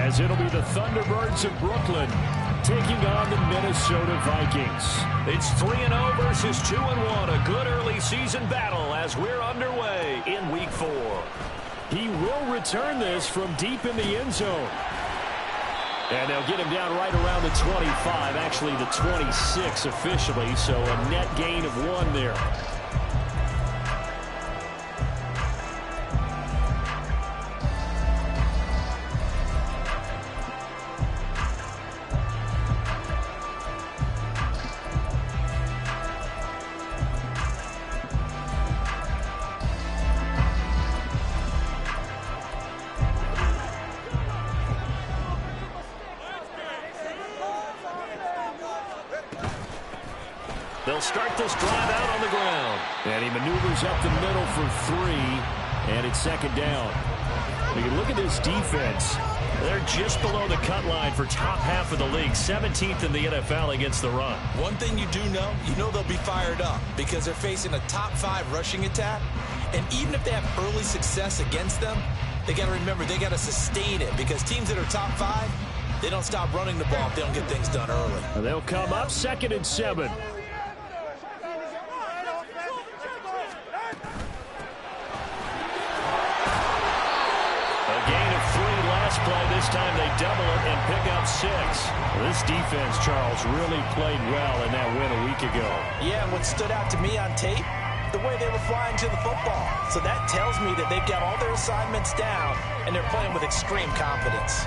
as it'll be the Thunderbirds of Brooklyn taking on the Minnesota Vikings. It's 3-0 versus 2-1. A good early season battle as we're underway in Week 4. He will return this from deep in the end zone. And they'll get him down right around the 25, actually the 26 officially, so a net gain of 1 there. They'll start this drive out on the ground. And he maneuvers up the middle for 3, and it's second down. We can look at this defense. They're just below the cut line for top half of the league, 17th in the NFL against the run. One thing you do know, they'll be fired up because they're facing a top 5 rushing attack. And even if they have early success against them, they got to remember they got to sustain it because teams that are top 5, they don't stop running the ball if they don't get things done early. And they'll come up 2nd and 7. Play. This time they double it and pick up 6. This defense, Charles, really played well in that win a week ago. Yeah, and what stood out to me on tape, the way they were flying to the football. So that tells me that they've got all their assignments down and they're playing with extreme confidence.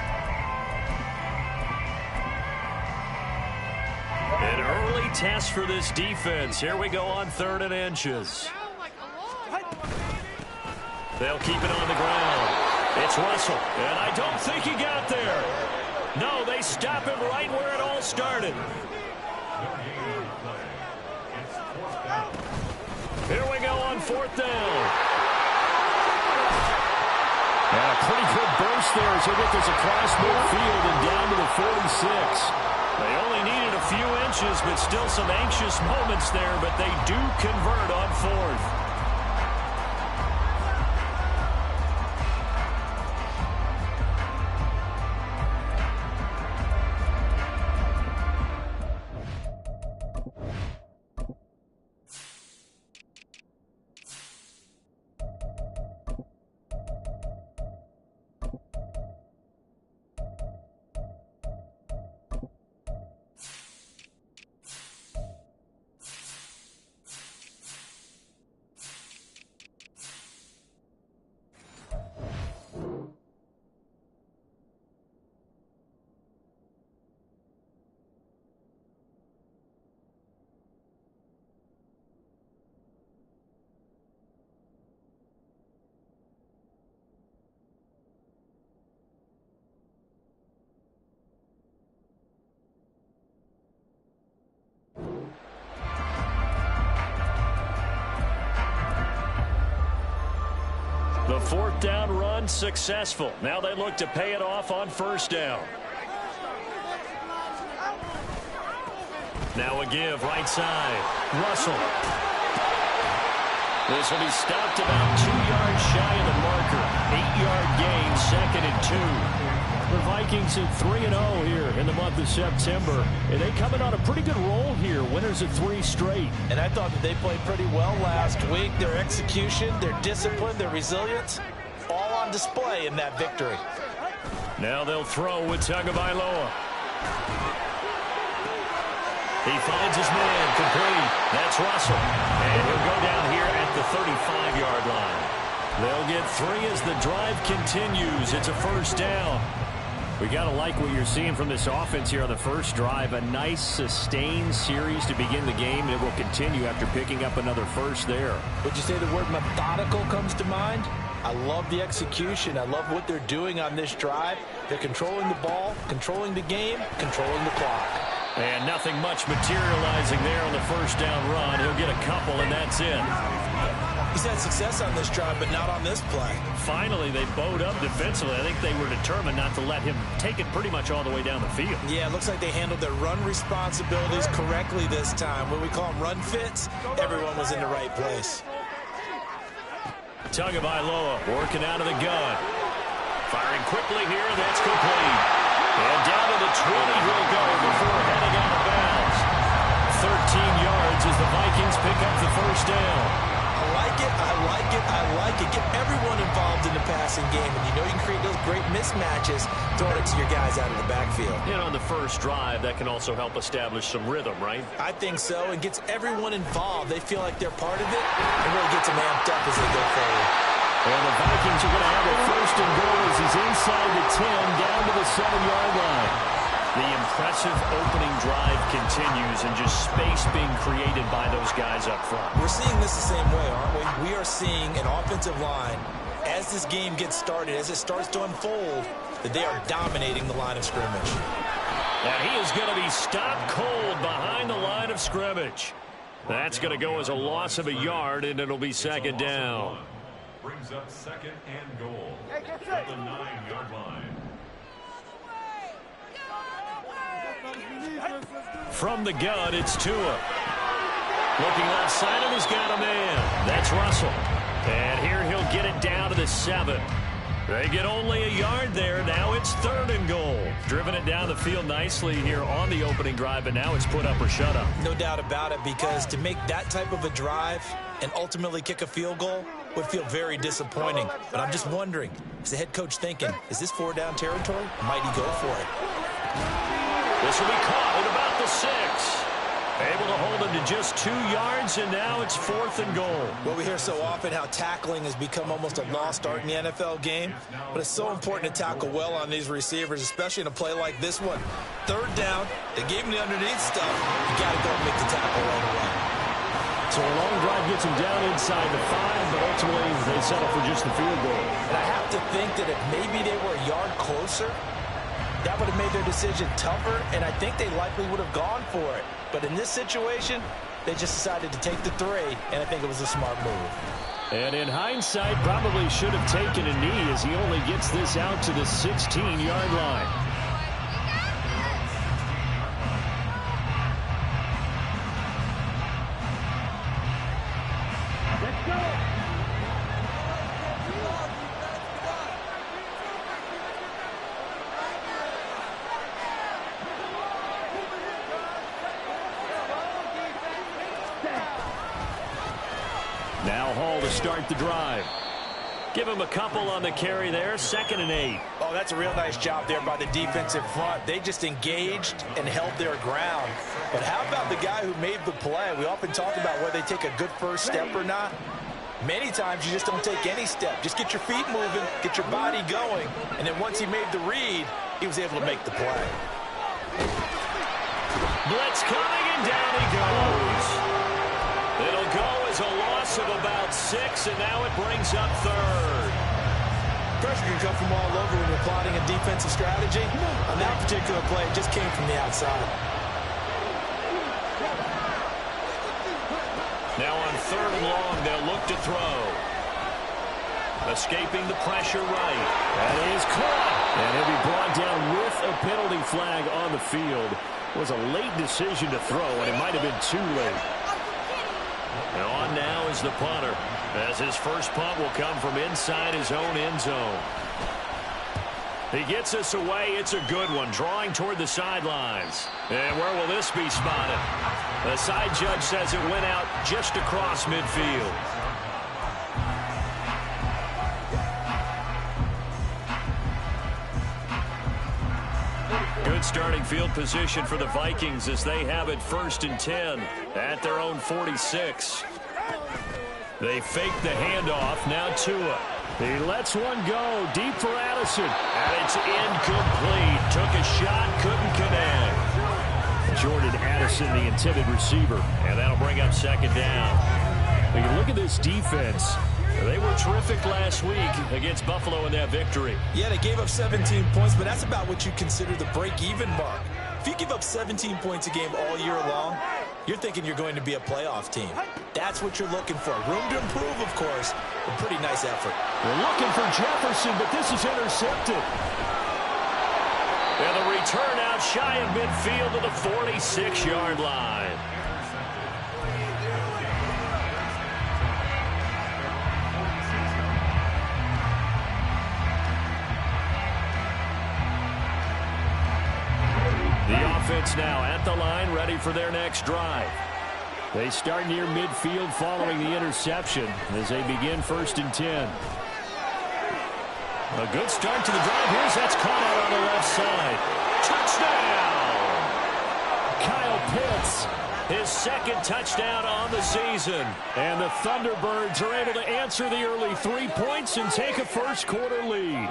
An early test for this defense. Here we go on 3rd and inches. They'll keep it on the ground. It's Russell, and I don't think he got there. No, they stop him right where it all started. Here we go on 4th down. And a pretty good burst there as he'll get this across midfield and down to the 46. They only needed a few inches, but still some anxious moments there, but they do convert on 4th. The 4th down run successful. Now they look to pay it off on 1st down. Now a give right side. Russell. This will be stopped about 2 yards shy of the marker. 8-yard gain, 2nd and 2. The Vikings at 3-0 here in the month of September. And they coming on a pretty good roll here. Winners of 3 straight. And I thought that they played pretty well last week. Their execution, their discipline, their resilience, all on display in that victory. Now they'll throw with Tagovailoa. He finds his man complete. That's Russell. And he'll go down here at the 35-yard line. They'll get 3 as the drive continues. It's a 1st down. We got to like what you're seeing from this offense here on the first drive. A nice sustained series to begin the game, and it will continue after picking up another first there. Would you say the word methodical comes to mind? I love the execution. I love what they're doing on this drive. They're controlling the ball, controlling the game, controlling the clock. And nothing much materializing there on the 1st down run. He'll get a couple, and that's it. He's had success on this drive, but not on this play. Finally, they bowed up defensively. I think they were determined not to let him take it pretty much all the way down the field. Yeah, it looks like they handled their run responsibilities correctly this time. When we call them run fits, everyone was in the right place. Tagovailoa working out of the gun. Firing quickly here, that's complete. he'll go before heading out of bounds. 13 yards as the Vikings pick up the first down. I like it, I like it, I like it. Get everyone involved in the passing game, and you know you can create those great mismatches throwing it to your guys out of the backfield. And on the first drive, that can also help establish some rhythm, right? I think so, and gets everyone involved. They feel like they're part of it, and really gets them amped up as they go forward. And the Vikings are going to have a first and goal as he's inside the 10, down to the 7-yard line. The impressive opening drive continues and just space being created by those guys up front. We're seeing this the same way, aren't we? We are seeing an offensive line, as this game gets started, as it starts to unfold, that they are dominating the line of scrimmage. And he is going to be stopped cold behind the line of scrimmage. That's going to go as a loss of a yard, and it'll be second down. Brings up second and goal at the 9-yard line. From the gun, it's Tua. Looking left side, and he's got a man. That's Russell. And here he'll get it down to the 7. They get only a yard there. Now it's third and goal. Driven it down the field nicely here on the opening drive, but now it's put up or shut up. No doubt about it, because to make that type of a drive and ultimately kick a field goal would feel very disappointing. But I'm just wondering, is the head coach thinking, is this 4-down territory? Might he go for it? This will be caught at about the 6. Able to hold him to just 2 yards, and now it's fourth and goal. Well, we hear so often how tackling has become almost a lost art in the NFL game, but it's so important to tackle well on these receivers, especially in a play like this one. Third down, they gave him the underneath stuff. You got to go and make the tackle right away. So a long drive gets him down inside the 5, but ultimately they settle for just the field goal. And I have to think that if maybe they were a yard closer, that would have made their decision tougher, and I think they likely would have gone for it. But in this situation, they just decided to take the 3, and I think it was a smart move. And in hindsight, probably should have taken a knee as he only gets this out to the 16-yard line. Let's go. Now Hall to start the drive. Give him a couple on the carry there, 2nd and 8. Oh, that's a real nice job there by the defensive front. They just engaged and held their ground. But how about the guy who made the play? We often talk about whether they take a good first step or not. Many times you just don't take any step. Just get your feet moving, get your body going, and then once he made the read, he was able to make the play. Blitz coming, and down he goes. It'll go as a loss of about 6, and now it brings up third. Pressure can come from all over when you're plotting a defensive strategy. On that particular play, it just came from the outside. Now on 3rd and long, they'll look to throw. Escaping the pressure right. That is caught. And he'll be brought down with a penalty flag on the field. It was a late decision to throw, and it might have been too late. And on now is the punter, as his first punt will come from inside his own end zone. He gets us away. It's a good one, drawing toward the sidelines. And where will this be spotted? The side judge says it went out just across midfield. Good starting field position for the Vikings as they have it 1st and 10 at their own 46. They fake the handoff. Now Tua. He lets one go deep for Addison. And it's incomplete. Took a shot, couldn't connect. Jordan Addison, the intended receiver. And that'll bring up 2nd down. When you look at this defense, they were terrific last week against Buffalo in that victory. Yeah, they gave up 17 points, but that's about what you consider the break-even mark. If you give up 17 points a game all year long, you're thinking you're going to be a playoff team. That's what you're looking for. Room to improve, of course, but pretty nice effort. We're looking for Jefferson, but this is intercepted. And the return out shy of midfield to the 46-yard line. The offense now at the line, ready for their next drive. They start near midfield following the interception as they begin 1st and 10. A good start to the drive. Here's that's caught out on the left side. Touchdown! Kyle Pitts, his 2nd touchdown on the season. And the Thunderbirds are able to answer the early 3 points and take a first-quarter lead.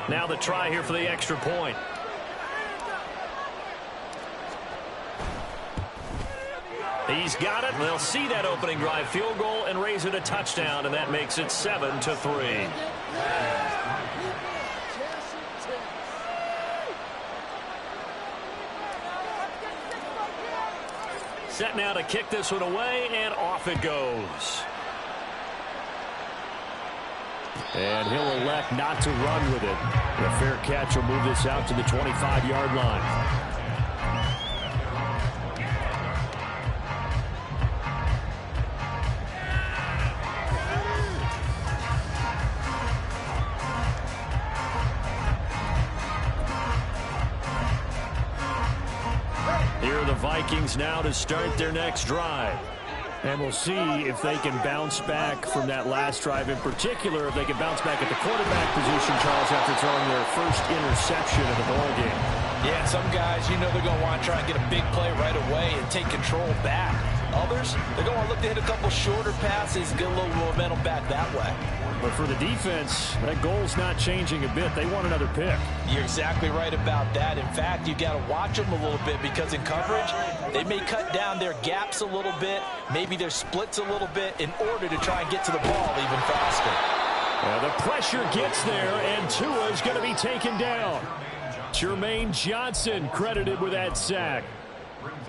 Now the try here for the extra point. He's got it. They'll see that opening drive field goal and raise it a touchdown, and that makes it 7-3. Set now to kick this one away, and off it goes. And he'll elect not to run with it. A fair catch will move this out to the 25-yard line. Here are the Vikings now to start their next drive. And we'll see if they can bounce back from that last drive in particular, if they can bounce back at the quarterback position, Charles, after throwing their first interception of the ballgame. Yeah, some guys, you know they're going to want to try and get a big play right away and take control back. Others, they're going to want to look to hit a couple shorter passes, get a little momentum back that way. But for the defense, that goal's not changing a bit. They want another pick. You're exactly right about that. In fact, you got to watch them a little bit because in coverage, they may cut down their gaps a little bit, maybe their splits a little bit in order to try and get to the ball even faster. The pressure gets there, and Tua is going to be taken down. Jermaine Johnson credited with that sack.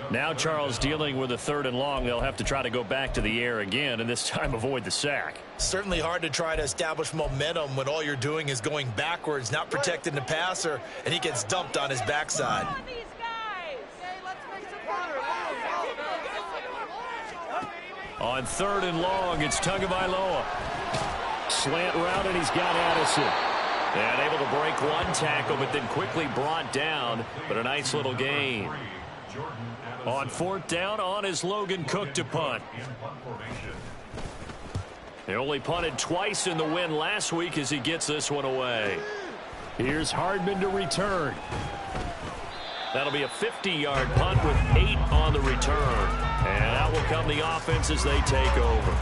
Now Charles dealing with a 3rd and long. They'll have to try to go back to the air again, and this time avoid the sack. Certainly hard to try to establish momentum when all you're doing is going backwards, not protecting the passer, and he gets dumped on his backside. On 3rd and long, it's Tagovailoa. Slant route, and he's got Addison. And able to break one tackle, but then quickly brought down. But a nice little gain. On 4th down, on is Logan Cook to punt. They only punted twice in the win last week as he gets this one away. Here's Hardman to return. That'll be a 50-yard punt with 8 on the return. And out will come the offense as they take over.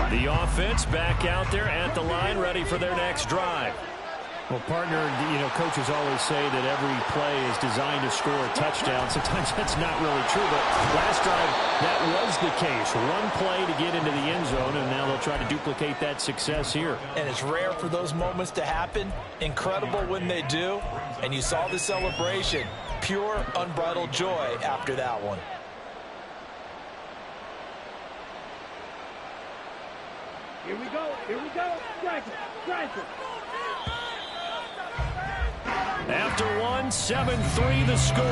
The offense back out there at the line, ready for their next drive. Well, partner, you know, coaches always say that every play is designed to score a touchdown. Sometimes that's not really true, but last drive, that was the case. One play to get into the end zone, and now they'll try to duplicate that success here. And it's rare for those moments to happen. Incredible when they do. And you saw the celebration. Pure, unbridled joy after that one. Here we go. Strike it. After one, 7-3 the score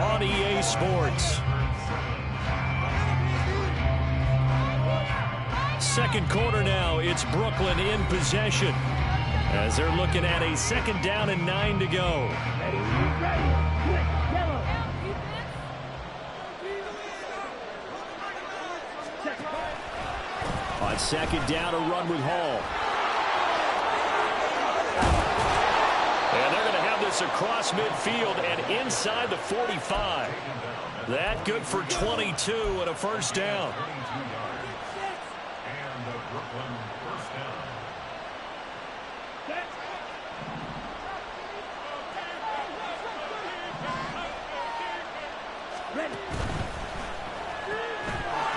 on EA Sports. Second quarter now, it's Brooklyn in possession as they're looking at a 2nd down and 9 to go. On 2nd down, a run with Hall. And they're going to have this across midfield and inside the 45. That good for 22 and a 1st down. And the Brooklyn 1st down.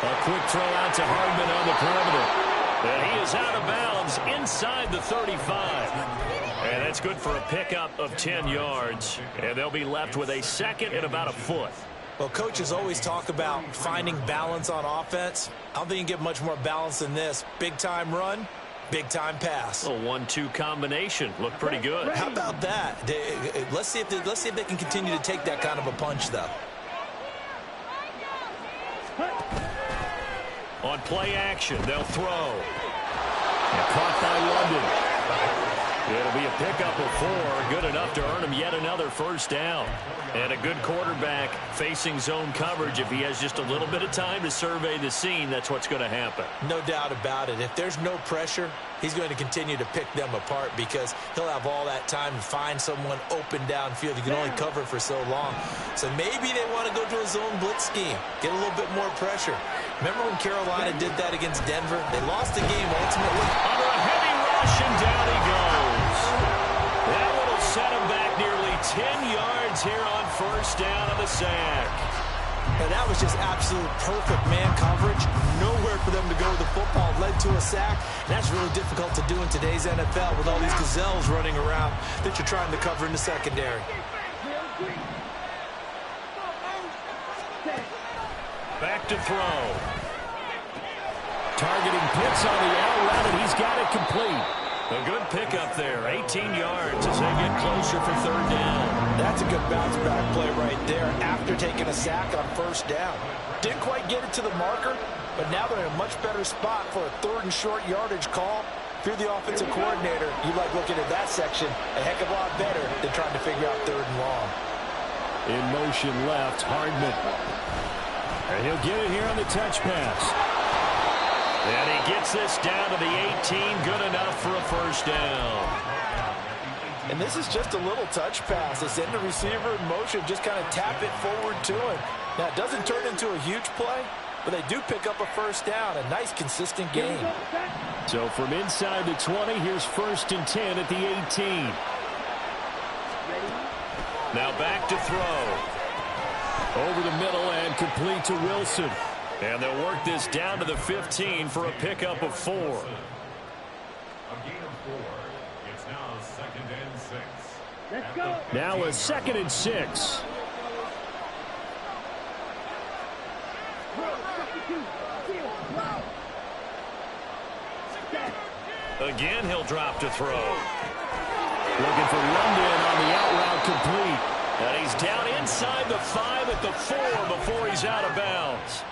A quick throw out to Hardman on the perimeter. And he is out of bounds inside the 35. And that's good for a pickup of 10 yards. And they'll be left with a 2nd and about a foot. Well, coaches always talk about finding balance on offense. I don't think you can get much more balance than this. Big-time run, big-time pass. A 1-2 combination. Looked pretty good. How about that? Let's see if they can continue to take that kind of a punch, though. On play action, they'll throw. And caught by London. It'll be a pickup of 4, good enough to earn him yet another first down. And a good quarterback facing zone coverage. If he has just a little bit of time to survey the scene, that's what's going to happen. No doubt about it. If there's no pressure, he's going to continue to pick them apart because he'll have all that time to find someone open downfield. You can only cover for so long. So maybe they want to go to a zone blitz scheme, get a little bit more pressure. Remember when Carolina did that against Denver? They lost the game ultimately. Under a heavy rush, and down he goes. That will set him back nearly 10 yards here on first down on the sack. And that was just absolute perfect man coverage. Nowhere for them to go with the football. Led to a sack. And that's really difficult to do in today's NFL with all these gazelles running around that you're trying to cover in the secondary. Back to throw. Targeting Pitts on the out route, and he's got it complete. A good pickup there, 18 yards as they get closer for third down. That's a good bounce-back play right there after taking a sack on first down. Didn't quite get it to the marker, but now they're in a much better spot for a third and short yardage call. If you're the offensive coordinator, you like looking at that section a heck of a lot better than trying to figure out third and long. In motion left, Hardman. And he'll get it here on the touch pass. And he gets this down to the 18, good enough for a first down. And this is just a little touch pass. They send the receiver in motion, just kind of tap it forward to him. Now, it doesn't turn into a huge play, but they do pick up a first down, a nice, consistent game. So from inside the 20, here's first and 10 at the 18. Now back to throw. Over the middle and complete to Wilson. And they'll work this down to the 15 for a pickup of 4. A gain of 4. It's now 2nd and 6. Let's go. Now a 2nd and 6. Again, he'll drop to throw. Looking for London on the out route complete. And he's down inside the 5 at the 4 before he's out of bounds.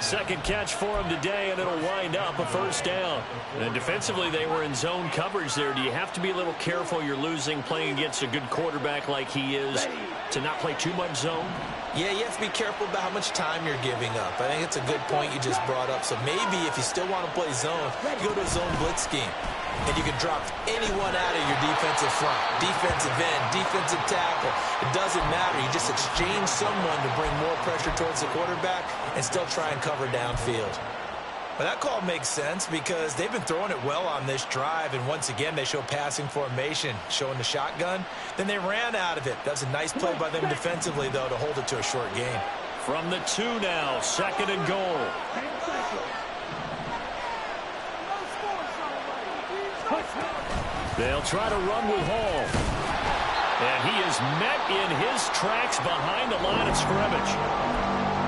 Second catch for him today, and it'll wind up a first down. And defensively, they were in zone coverage there. Do you have to be a little careful? You're losing playing against a good quarterback like he is to not play too much zone? Yeah, you have to be careful about how much time you're giving up. I think it's a good point you just brought up. So maybe if you still want to play zone, you go to a zone blitz scheme. And you can drop anyone out of your defensive front, defensive end, defensive tackle. It doesn't matter. You just exchange someone to bring more pressure towards the quarterback and still try and cover downfield. But that call makes sense because they've been throwing it well on this drive. And once again, they show passing formation, showing the shotgun. Then they ran out of it. That was a nice play by them defensively, though, to hold it to a short gain. From the 2 now, 2nd and goal. They'll try to run with Hall. And he is met in his tracks behind the line of scrimmage.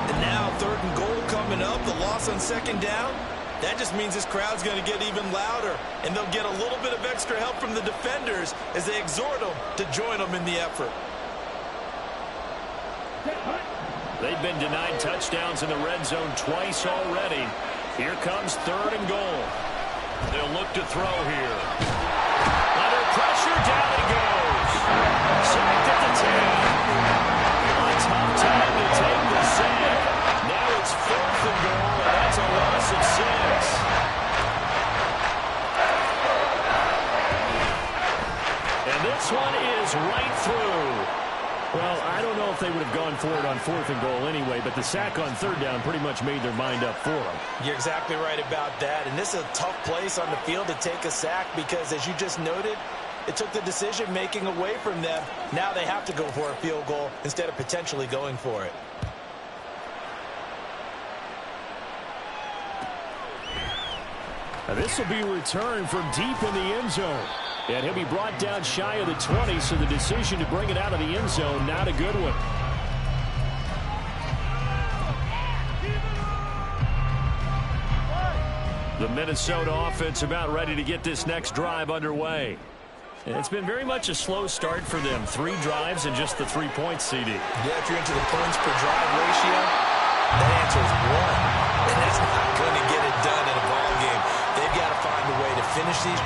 And now 3rd and goal coming up. The loss on 2nd down. That just means this crowd's going to get even louder. And they'll get a little bit of extra help from the defenders as they exhort them to join them in the effort. They've been denied touchdowns in the red zone twice already. Here comes 3rd and goal. They'll look to throw here. Under pressure, down he goes. Sacked at the 10. A tough time to take the sack. Now it's 4th and goal, and that's a loss of 6. And this one is right through. Well, I don't know if they would have gone for it on 4th and goal anyway, but the sack on 3rd down pretty much made their mind up for them. You're exactly right about that. And this is a tough place on the field to take a sack because, as you just noted, it took the decision-making away from them. Now they have to go for a field goal instead of potentially going for it. Now this will be returned from deep in the end zone. And he'll be brought down shy of the 20, so the decision to bring it out of the end zone, not a good one. The Minnesota offense about ready to get this next drive underway. And it's been very much a slow start for them. 3 drives and just the 3 points, CD. Yeah, if you're into the points per drive ratio, that answer is 1. And that's not going to get it done in a ball game. They've got to find a way to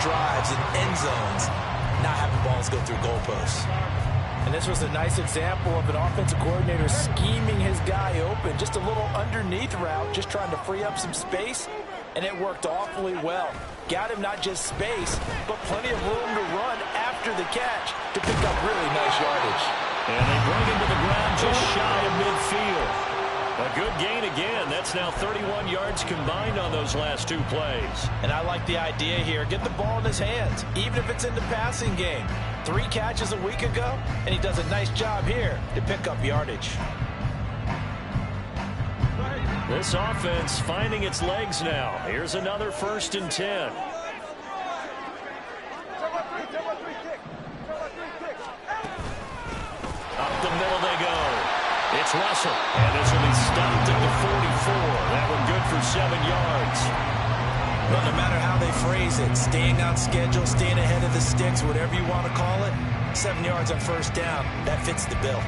drives in end zones, not having balls go through goalposts. And this was a nice example of an offensive coordinator scheming his guy open. Just a little underneath route, just trying to free up some space, and it worked awfully well. Got him not just space, but plenty of room to run after the catch to pick up really nice yardage. And they bring him to the ground just shy of midfield. A good gain again. That's now 31 yards combined on those last two plays. And I like the idea here. Get the ball in his hands, even if it's in the passing game. 3 catches a week ago, and he does a nice job here to pick up yardage. This offense finding its legs now. Here's another 1st and 10. Up the middle they go. It's Russell, and this will be stopped at the 44. That one good for 7 yards. Well, no matter how they phrase it, staying on schedule, staying ahead of the sticks, whatever you want to call it, 7 yards on 1st down, that fits the bill.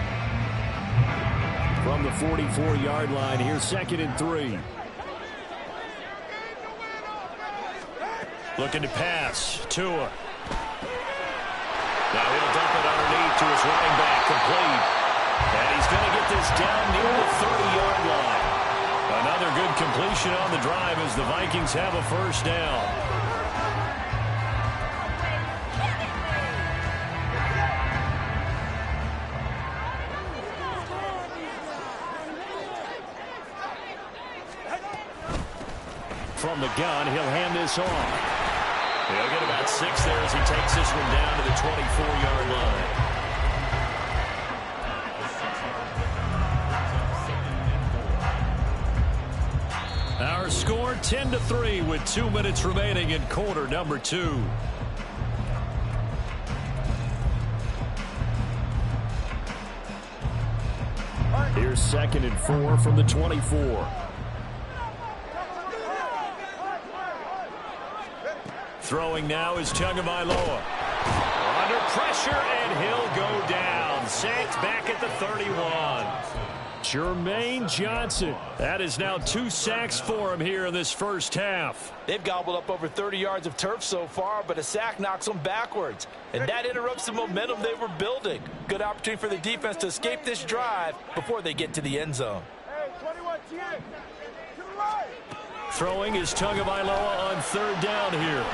From the 44-yard line, here's 2nd and 3. Looking to pass. Tua. Now he'll dump it underneath to his running back, complete. And he's going to get this down near the 30-yard line. Another good completion on the drive as the Vikings have a 1st down. From the gun, he'll hand this off. He'll get about 6 there as he takes this one down to the 24-yard line. Our score 10-3 with 2 minutes remaining in quarter number 2. Here's 2nd and 4 from the 24. Throwing now is Tagovailoa. Under pressure, and he'll go down. Sacked back at the 31. Jermaine Johnson. That is now 2 sacks for him here in this 1st half. They've gobbled up over 30 yards of turf so far, but a sack knocks them backwards. And that interrupts the momentum they were building. Good opportunity for the defense to escape this drive before they get to the end zone. Throwing is Tagovailoa on 3rd down here.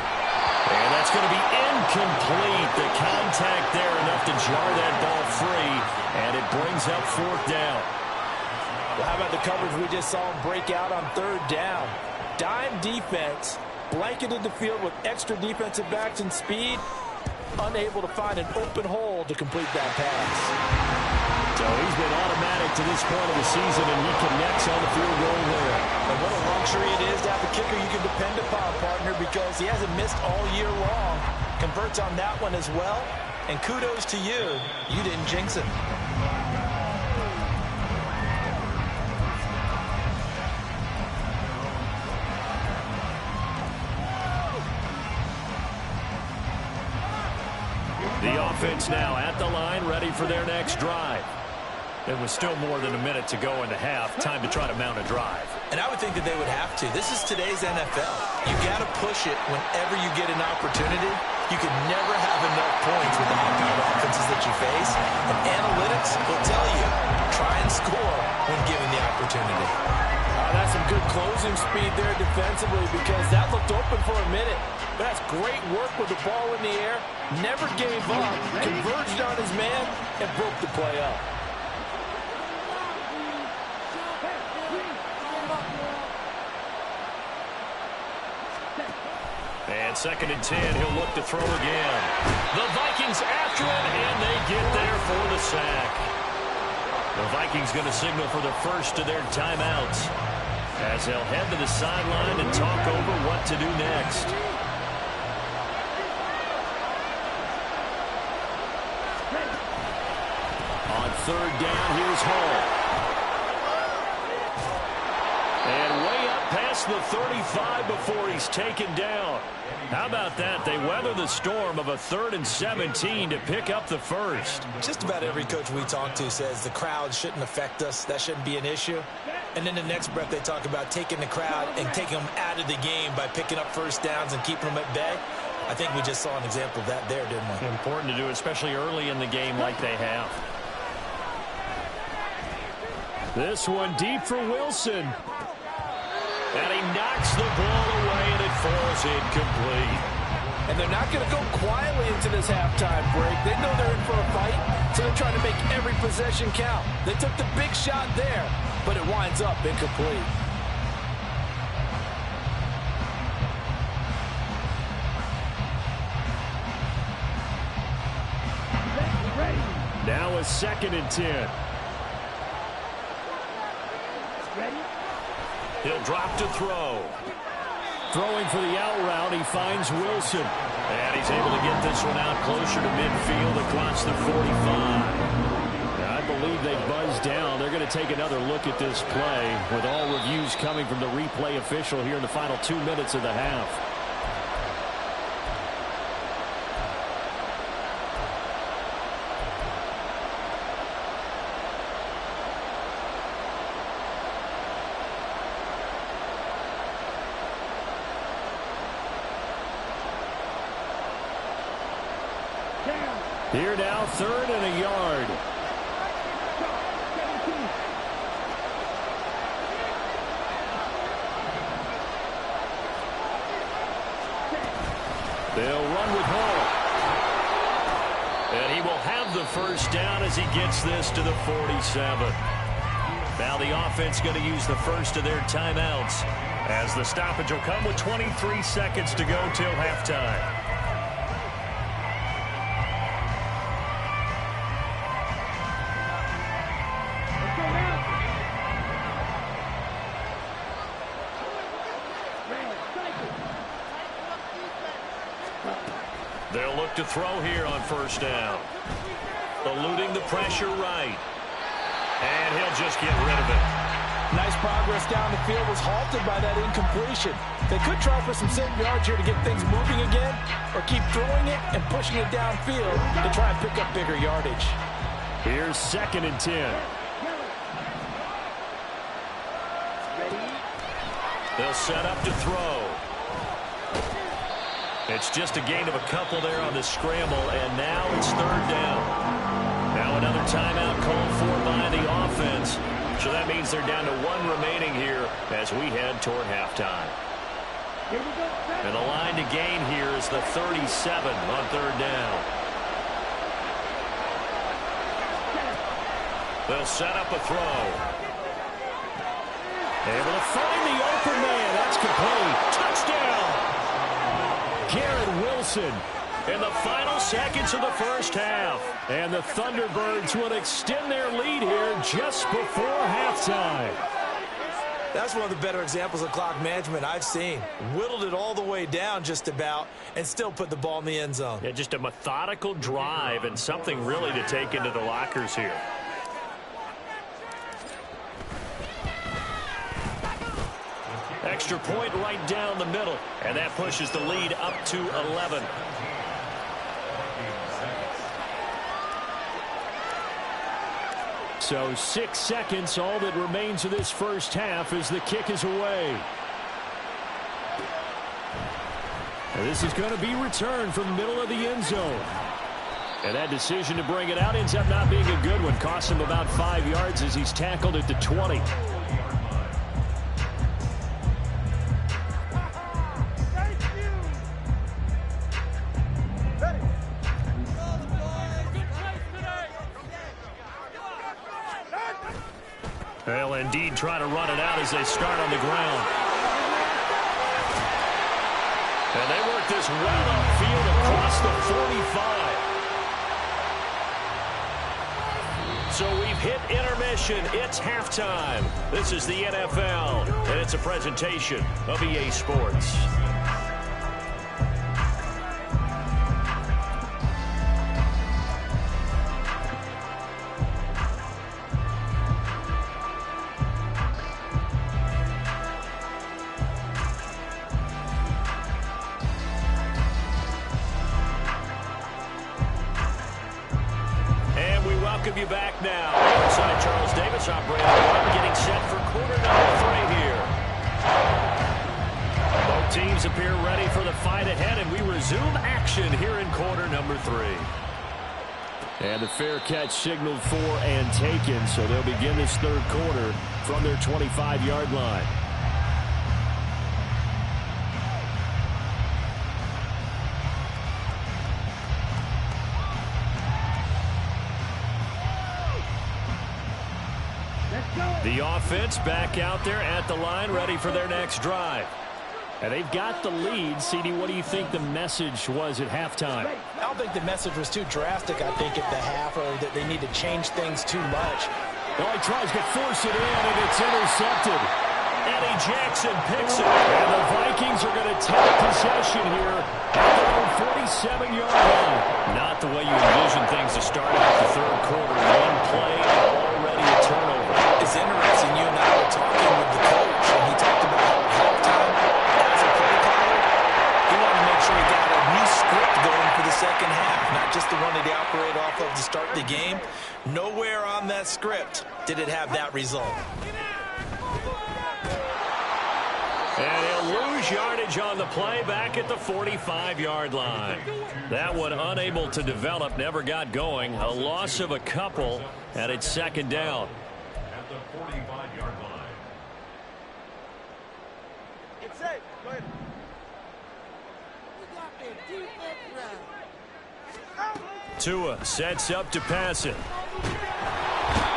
And that's going to be incomplete. The contact there enough to jar that ball free, and it brings up 4th down. Well, how about the coverage we just saw him break out on 3rd down? Dime defense, blanketed the field with extra defensive backs and speed, unable to find an open hole to complete that pass. So he's been automatic to this point of the season, and he connects on the field goal there. And what a luxury it is to have a kicker you can depend upon, partner, because he hasn't missed all year long. Converts on that one as well, and kudos to you. You didn't jinx it. The offense now at the line, ready for their next drive. There was still more than a minute to go in the half. Time to try to mount a drive. And I would think that they would have to. This is today's NFL. You got to push it whenever you get an opportunity. You can never have enough points with the high-powered offenses that you face. And analytics will tell you, try and score when given the opportunity. That's some good closing speed there defensively, because that looked open for a minute. But that's great work with the ball in the air. Never gave up, converged on his man, and broke the play up. And 2nd and 10, he'll look to throw again. The Vikings after it, and they get there for the sack. The Vikings going to signal for the first of their timeouts as they'll head to the sideline and talk over what to do next. On 3rd down, here's Hall. And way up past the 35 before he's taken down. How about that? They weather the storm of a 3rd and 17 to pick up the first. Just about every coach we talk to says the crowd shouldn't affect us. That shouldn't be an issue. And then the next breath they talk about taking the crowd and taking them out of the game by picking up 1st downs and keeping them at bay. I think we just saw an example of that there, didn't we? Important to do, especially early in the game like they have. This one deep for Wilson. And he knocks the ball away, and it falls incomplete. And they're not going to go quietly into this halftime break. They know they're in for a fight, so they're trying to make every possession count. They took the big shot there, but it winds up incomplete. Now a 2nd and 10. He'll drop to throw. Throwing for the out route, he finds Wilson. And he's able to get this one out closer to midfield across the 45. I believe they buzzed down. They're going to take another look at this play with all reviews coming from the replay official here in the final 2 minutes of the half. Here now, 3rd and a yard. They'll run with Hall. And he will have the first down as he gets this to the 47. Now the offense going to use the first of their timeouts as the stoppage will come with 23 seconds to go till halftime. They'll look to throw here on first down. Eluding the pressure right. And he'll just get rid of it. Nice progress down the field was halted by that incompletion. They could try for some 7 yards here to get things moving again, or keep throwing it and pushing it downfield to try and pick up bigger yardage. Here's 2nd and 10. They'll set up to throw. It's just a gain of a couple there on the scramble, and now it's 3rd down. Now another timeout called for by the offense. So that means they're down to 1 remaining here as we head toward halftime. And the line to gain here is the 37 on 3rd down. They'll set up a throw. Able to find the open man. That's complete. Touchdown! Garrett Wilson In the final seconds of the first half. And the Thunderbirds will extend their lead here just before halftime. That's one of the better examples of clock management I've seen. Whittled it all the way down just about and still put the ball in the end zone. Yeah, just a methodical drive and something really to take into the lockers here. Extra point right down the middle, and that pushes the lead up to 11. So 6 seconds, all that remains of this first half as the kick is away. And this is going to be returned from the middle of the end zone. And that decision to bring it out ends up not being a good one. Costs him about 5 yards as he's tackled at the 20. They'll indeed try to run it out as they start on the ground. And they work this well upfield across the 45. So we've hit intermission. It's halftime. This is the NFL, and it's a presentation of EA Sports. Welcome you back now. Inside Charles Davis, I'm Brandon Martin, getting set for quarter number 3 here. Both teams appear ready for the fight ahead, and we resume action here in quarter number 3. And the fair catch signaled for and taken, so they'll begin this third quarter from their 25-yard line. The offense back out there at the line, ready for their next drive. And they've got the lead. CD, what do you think the message was at halftime? I don't think the message was too drastic, I think, at the half, or that they need to change things too much. Well, he tries to force it in, and it's intercepted. Eddie Jackson picks it. And the Vikings are going to take possession here at their own 47-yard line. Not the way you envision things to start out the third quarter. One play, already a turnover. It's interesting. You and I were talking with the coach, and he talked about halftime as a play caller. He wanted to make sure he got a new script going for the second half, not just the one that he operated off of to start the game. Nowhere on that script did it have that result. And he'll lose yardage on the play back at the 45-yard line. That one unable to develop, never got going. A loss of a couple, and it's second down. At the 45-yard line. It's safe. Go ahead. Tua sets up to pass it.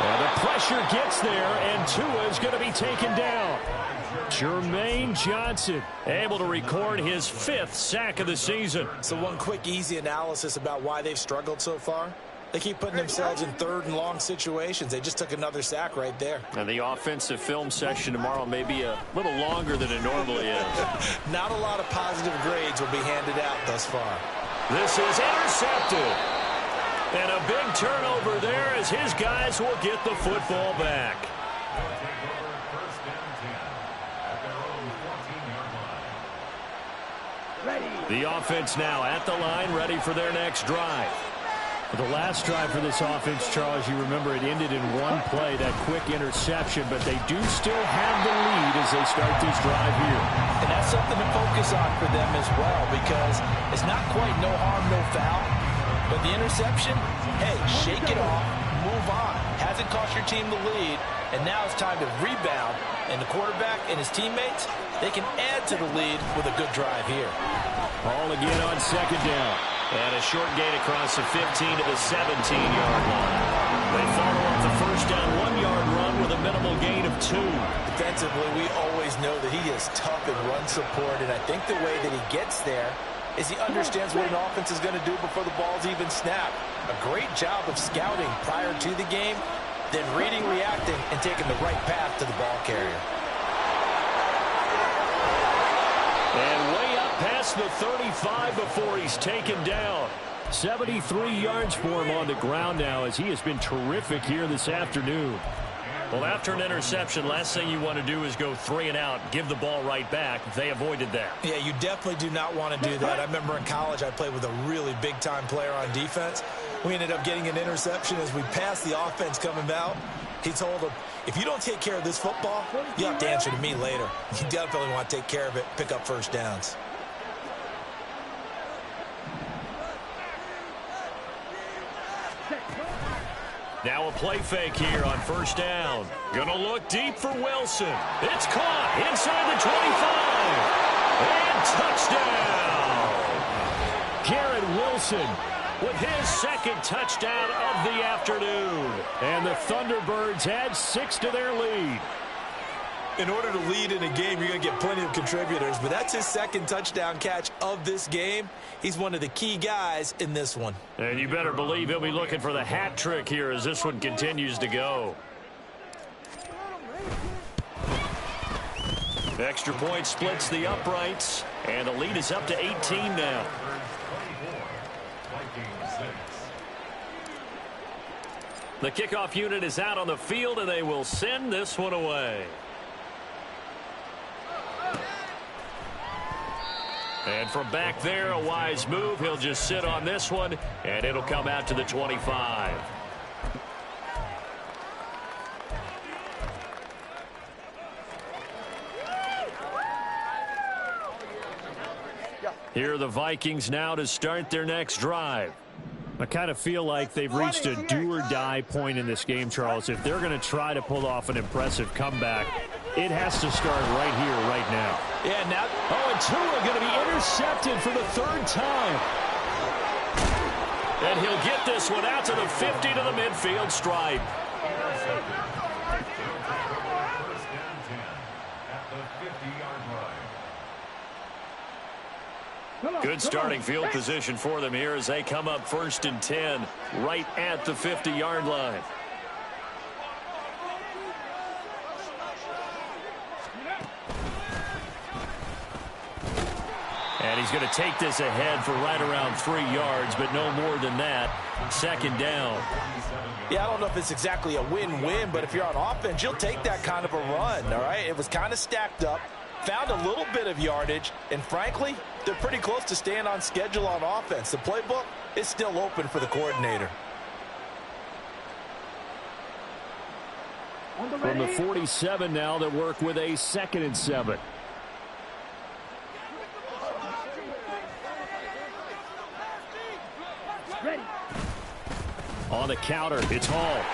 Well, the pressure gets there, and Tua is going to be taken down. Jermaine Johnson able to record his 5th sack of the season. So one quick, easy analysis about why they've struggled so far. They keep putting themselves in third and long situations. They just took another sack right there. And the offensive film session tomorrow may be a little longer than it normally is. Not a lot of positive grades will be handed out thus far. This is intercepted. And a big turnover there as his guys will get the football back. They'll take over first down 10 at their own 14-yard line. Ready. The offense now at the line, ready for their next drive. The last drive for this offense, Charles, you remember it ended in one play, that quick interception, but they do still have the lead as they start this drive here. And that's something to focus on for them as well, because it's not quite no harm, no foul. But the interception, hey, shake it off, move on. Hasn't cost your team the lead, and now it's time to rebound. And the quarterback and his teammates, they can add to the lead with a good drive here. Ball again on second down. And a short gain across the 15 to the 17-yard line. They follow up the first down 1-yard run with a minimal gain of 2. Defensively, we always know that he is tough in run support, and I think the way that he gets there is he understands what an offense is going to do before the ball's even snapped. A great job of scouting prior to the game, then reading, reacting, and taking the right path to the ball carrier. And way up past the 35 before he's taken down. 73 yards for him on the ground now as he has been terrific here this afternoon. Well, after an interception, last thing you want to do is go 3 and out, give the ball right back. They avoided that. Yeah, you definitely do not want to do that. I remember in college I played with a really big-time player on defense. We ended up getting an interception as we passed the offense coming out. He told him, if you don't take care of this football, you have to answer to me later. You definitely want to take care of it, pick up first downs. Now a play fake here on first down. Gonna look deep for Wilson. It's caught inside the 25. And touchdown. Garrett Wilson with his second touchdown of the afternoon. And the Thunderbirds add 6 to their lead. In order to lead in a game, you're going to get plenty of contributors, but that's his second touchdown catch of this game. He's one of the key guys in this one. And you better believe he'll be looking for the hat trick here as this one continues to go. Extra point splits the uprights, and the lead is up to 18 now. The kickoff unit is out on the field, and they will send this one away. And from back there, a wise move. He'll just sit on this one, and it'll come out to the 25. Here are the Vikings now to start their next drive. I kind of feel like they've reached a do-or-die point in this game, Charles. If they're going to try to pull off an impressive comeback, it has to start right here, right now. Yeah, now. Oh, and Tua going to be intercepted for the third time. And he'll get this one out to the 50 to the midfield stripe. Good starting field position for them here as they come up 1st and 10 right at the 50-yard line. And he's going to take this ahead for right around 3 yards, but no more than that. 2nd down. Yeah, I don't know if it's exactly a win-win, but if you're on offense, you'll take that kind of a run, all right? It was kind of stacked up, found a little bit of yardage, and frankly, they're pretty close to staying on schedule on offense. The playbook is still open for the coordinator. From the 47 now, they work with a 2nd and 7. On the counter, it's Hall.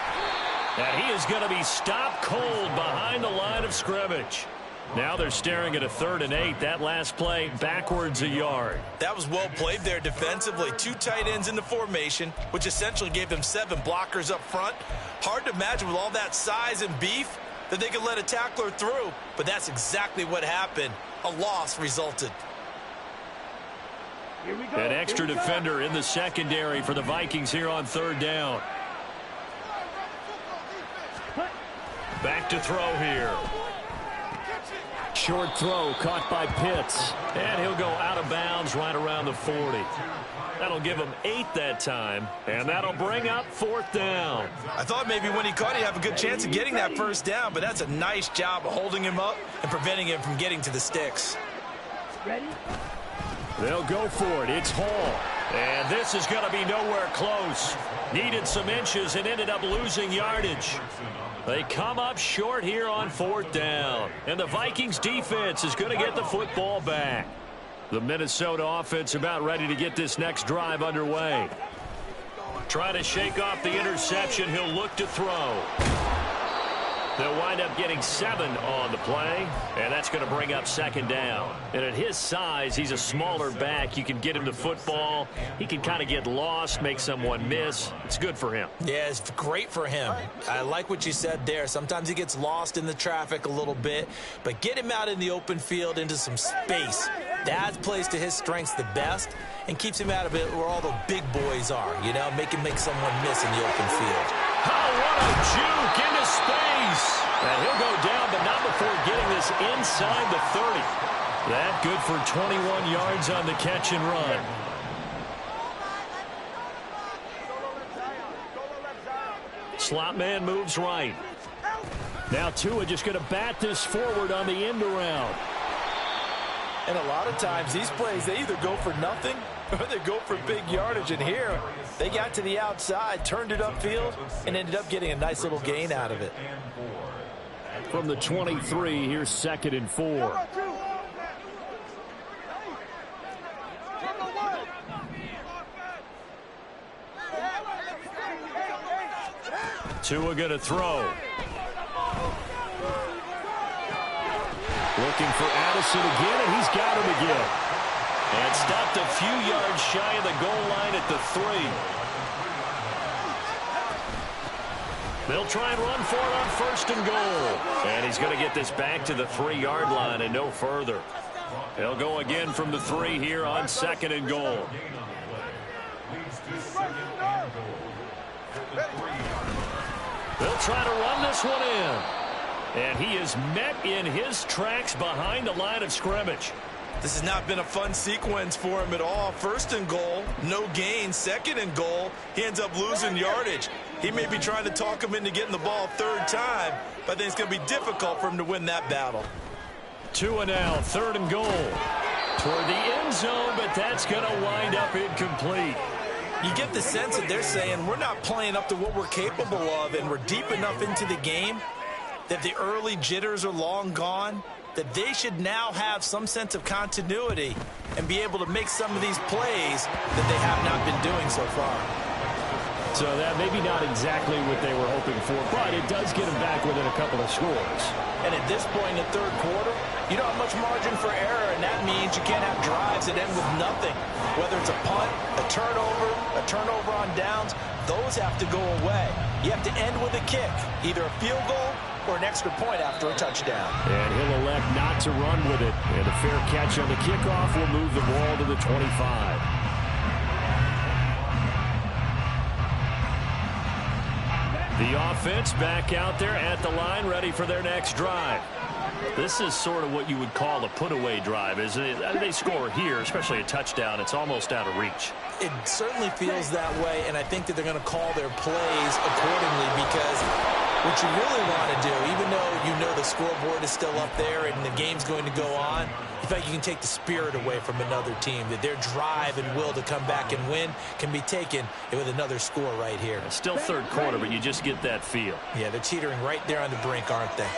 And he is going to be stopped cold behind the line of scrimmage. Now they're staring at a 3rd and 8. That last play backwards a yard. That was well played there defensively. 2 tight ends in the formation, which essentially gave them 7 blockers up front. Hard to imagine with all that size and beef that they could let a tackler through, but that's exactly what happened. A loss resulted. An extra defender in the secondary for the Vikings here on 3rd down. Back to throw here. Short throw caught by Pitts. And he'll go out of bounds right around the 40. That'll give him 8 that time, and that'll bring up 4th down. I thought maybe when he caught, he'd have a good chance of getting that 1st down, but that's a nice job of holding him up and preventing him from getting to the sticks. Ready? They'll go for it. It's Hall. And this is going to be nowhere close. Needed some inches and ended up losing yardage. They come up short here on 4th down. And the Vikings defense is going to get the football back. The Minnesota offense about ready to get this next drive underway. Trying to shake off the interception. He'll look to throw. They'll wind up getting 7 on the play, and that's going to bring up 2nd down. And at his size, he's a smaller back. You can get him the football. He can kind of get lost, make someone miss. It's good for him. Yeah, it's great for him. I like what you said there. Sometimes he gets lost in the traffic a little bit, but get him out in the open field into some space. That plays to his strengths the best and keeps him out of it where all the big boys are, you know, make someone miss in the open field. Oh, what a juke into space. And he'll go down, but not before getting this inside the 30. That good for 21 yards on the catch and run. Slot man moves right. Now Tua just going to bat this forward on the end around. And a lot of times these plays, they either go for nothing or they go for big yardage. And here, they got to the outside, turned it upfield, and ended up getting a nice little gain out of it. From the 23, here's 2nd and 4. Tua going to throw. Looking for Addison again, and he's got him again. And stopped a few yards shy of the goal line at the 3. They'll try and run for it on 1st and goal. And he's going to get this back to the 3-yard line and no further. They'll go again from the 3 here on 2nd and goal. They'll try to run this one in. And he is met in his tracks behind the line of scrimmage. This has not been a fun sequence for him at all. 1st and goal, no gain. 2nd and goal, he ends up losing yardage. He may be trying to talk him into getting the ball 3rd time, but I think it's going to be difficult for him to win that battle. Tua now, 3rd and goal. Toward the end zone, but that's going to wind up incomplete. You get the sense that they're saying we're not playing up to what we're capable of, and we're deep enough into the game that the early jitters are long gone, that they should now have some sense of continuity and be able to make some of these plays that they have not been doing so far. So that maybe not exactly what they were hoping for, but it does get them back within a couple of scores. And at this point in the third quarter, you don't have much margin for error, and that means you can't have drives that end with nothing. Whether it's a punt, a turnover on downs, those have to go away. You have to end with a kick, either a field goal or an extra point after a touchdown. And he'll elect not to run with it. And a fair catch on the kickoff will move the ball to the 25. The offense back out there at the line, ready for their next drive. This is sort of what you would call a put-away drive, isn't it? They score here, especially a touchdown. It's almost out of reach. It certainly feels that way, and I think that they're going to call their plays accordingly, because what you really want to do, even though you know the scoreboard is still up there and the game's going to go on, in fact, you can take the spirit away from another team, that their drive and will to come back and win can be taken with another score right here. It's still third quarter, but you just get that feel. Yeah, they're teetering right there on the brink, aren't they?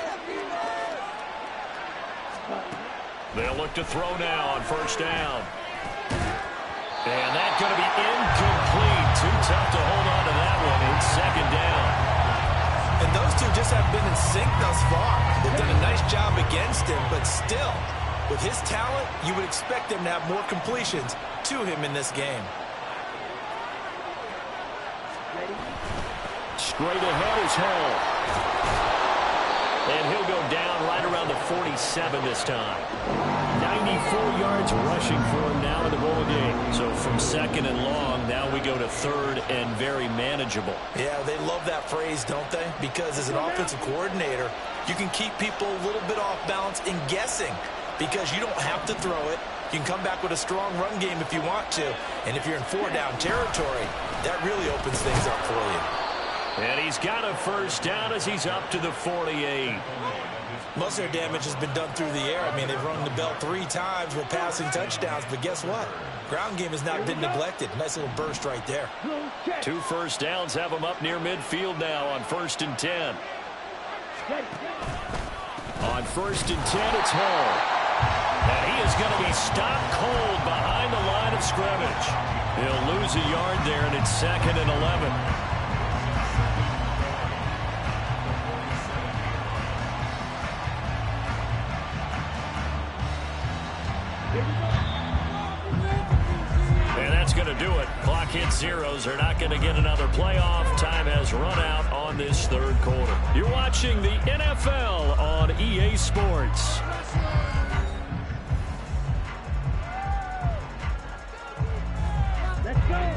They'll look to throw now on first down. And that's going to be incomplete. Too tough to hold on to that one. It's second down. And those two just have been in sync thus far. They've done a nice job against him, but still, with his talent, you would expect him to have more completions to him in this game. Straight ahead is Hall. And he'll go down right around the 47 this time. 94 yards rushing for him now in the ball game. So from second and long, now we go to third and very manageable. Yeah, they love that phrase, don't they? Because as an offensive coordinator, you can keep people a little bit off balance in guessing, because you don't have to throw it. You can come back with a strong run game if you want to. And if you're in four-down territory, that really opens things up for you. And he's got a first down as he's up to the 48. Most of their damage has been done through the air. I mean, they've rung the bell 3 times with passing touchdowns, but guess what? Ground game has not been neglected. Nice little burst right there. 2 first downs have him up near midfield now on 1st and 10. On 1st and 10, it's Hall. And he is going to be stopped cold behind the line of scrimmage. He'll lose a yard there, and it's 2nd and 11. And that's going to do it. Clock hits zeros. They're not going to get another playoff. Time has run out on this third quarter. You're watching the NFL on EA Sports. Let's go.